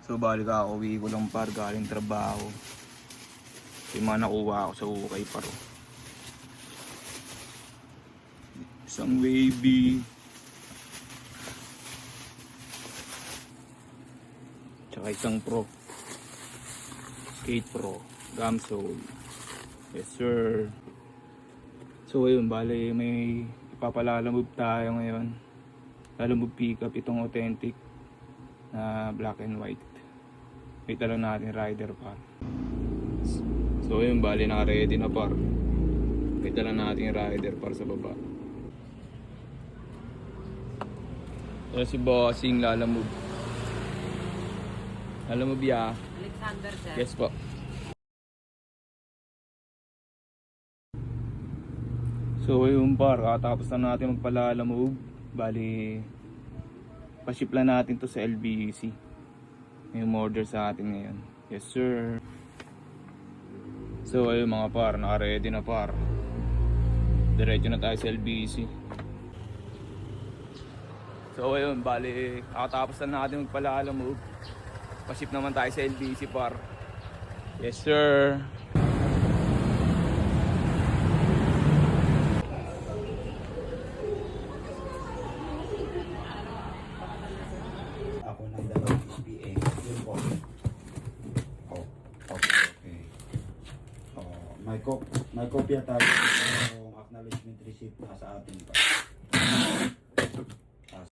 So bali kakauwi ko lang par galing trabaho. Yung mga nakuha ako sa ukay par. Isang wavy. Tsaka isang pro. Skate Pro. Gamsol. Yes sir. So ayun, bali may ipapalalamove tayo ngayon. Lalamove pickup itong authentic na black and white. Kita lang natin rider par. So ayun, bali naka-ready na par. Kita lang natin yung rider par sa baba. So si bossing lalamove. Lalamove ya. Alexander sir. Yes po. So ayun par, katapos na natin magpalalamove. Bali pa-ship lang natin to sa LBC. May order sa atin ngayon. Yes sir. So ayun mga par, naka-ready na par. Diretso na tayo sa LBC. So ayun, bali katapos na natin magpalalamove. Pa-ship naman tayo sa LBC par. Yes sir. Ako ng dalawang SPA. Yun po. Oh, okay. Oh, may kopya tayo ng acknowledgement receipt na sa atin pa.